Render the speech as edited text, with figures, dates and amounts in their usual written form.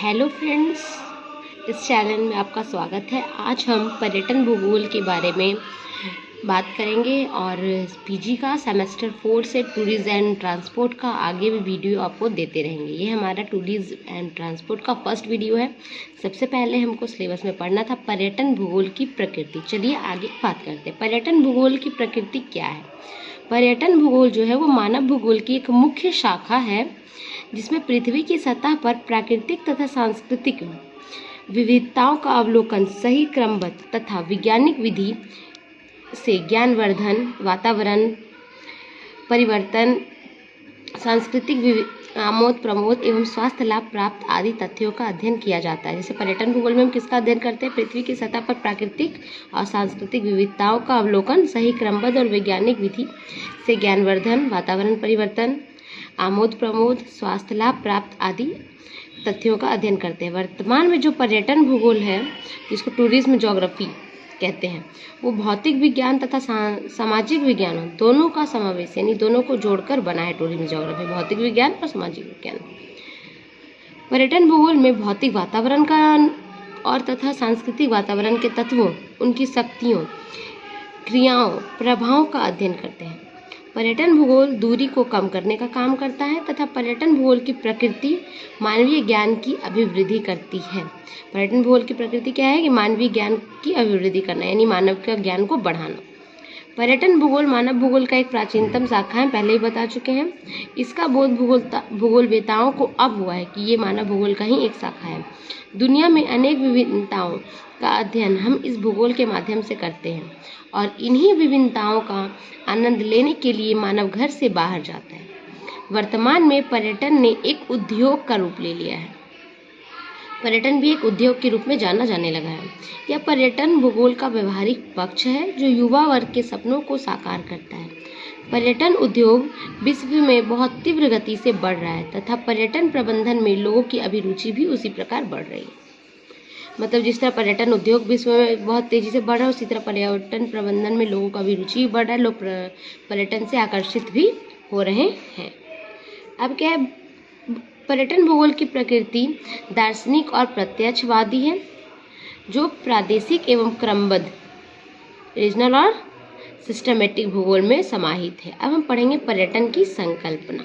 Hello friends, इस channel में आपका स्वागत है। आज हम पर्यटन भूगोल के बारे में बात करेंगे और पीजी का सेमेस्टर 4 से टूरिज्म एंड ट्रांसपोर्ट का आगे भी वीडियो आपको देते रहेंगे। ये हमारा टूरिज्म एंड ट्रांसपोर्ट का फर्स्ट वीडियो है। सबसे पहले हमको सिलेबस में पढ़ना था पर्यटन भूगोल की प्रकृति। चलिए आगे बात करते हैं। पर्यटन भूगोल की प्रकृति क्या है? पर्यटन भूगोल जो है वो मानव भूगोल की एक मुख्य शाखा है, जिसमें पृथ्वी की सतह पर प्राकृतिक तथा सांस्कृतिक विविधताओं का अवलोकन सही क्रमबद्ध तथा वैज्ञानिक विधि से ज्ञानवर्धन, वातावरण परिवर्तन, सांस्कृतिक आमोद प्रमोद एवं स्वास्थ्य लाभ प्राप्त आदि तथ्यों का अध्ययन किया जाता है। जैसे पर्यटन भूगोल में हम किसका अध्ययन करते हैं? पृथ्वी की सतह पर प्राकृतिक और सांस्कृतिक विविधताओं का अवलोकन सही क्रमबद्ध और वैज्ञानिक विधि से ज्ञानवर्धन, वातावरण परिवर्तन, आमोद प्रमोद, स्वास्थ्य लाभ प्राप्त आदि तथ्यों का अध्ययन करते हैं। वर्तमान में जो पर्यटन भूगोल है, जिसको टूरिज्म ज्योग्राफी कहते हैं, वो भौतिक विज्ञान तथा सामाजिक विज्ञान दोनों का समावेश यानी दोनों को जोड़कर बना है टूरिज्म ज्योग्राफी, भौतिक विज्ञान और सामाजिक विज्ञान। पर्यटन भूगोल में भौतिक वातावरण का और तथा सांस्कृतिक वातावरण के तत्वों, उनकी शक्तियों, क्रियाओं, प्रभावों का अध्ययन करते हैं। पर्यटन भूगोल दूरी को कम करने का काम करता है तथा पर्यटन भूगोल की प्रकृति मानवीय ज्ञान की अभिवृद्धि करती है। पर्यटन भूगोल की प्रकृति क्या है कि मानवीय ज्ञान की अभिवृद्धि करना, यानी मानव के ज्ञान को बढ़ाना। पर्यटन भूगोल मानव भूगोल का एक प्राचीनतम शाखा है, पहले ही बता चुके हैं। इसका बोध भूगोलवेताओं को अब हुआ है कि ये मानव भूगोल का ही एक शाखा है। दुनिया में अनेक विभिन्नताओं का अध्ययन हम इस भूगोल के माध्यम से करते हैं और इन्हीं विभिन्नताओं का आनंद लेने के लिए मानव घर से बाहर जाता है। वर्तमान में पर्यटन ने एक उद्योग का रूप ले लिया है। पर्यटन भी एक उद्योग के रूप में जाना जाने लगा है। यह पर्यटन भूगोल का व्यवहारिक पक्ष है जो युवा वर्ग के सपनों को साकार करता है। पर्यटन उद्योग विश्व में बहुत तीव्र गति से बढ़ रहा है तथा पर्यटन प्रबंधन में लोगों की अभिरुचि भी उसी प्रकार बढ़ रही है। मतलब जिस तरह पर्यटन उद्योग विश्व में बहुत तेजी से बढ़ रहा है, उसी तरह पर्यटन प्रबंधन में लोगों का अभिरुचि भी बढ़ रहा है। लोग पर्यटन से आकर्षित भी हो रहे हैं। अब क्या है? पर्यटन भूगोल की प्रकृति दार्शनिक और प्रत्यक्षवादी है, जो प्रादेशिक एवं क्रमबद्ध रीजनल और सिस्टमेटिक भूगोल में समाहित है। अब हम पढ़ेंगे पर्यटन की संकल्पना।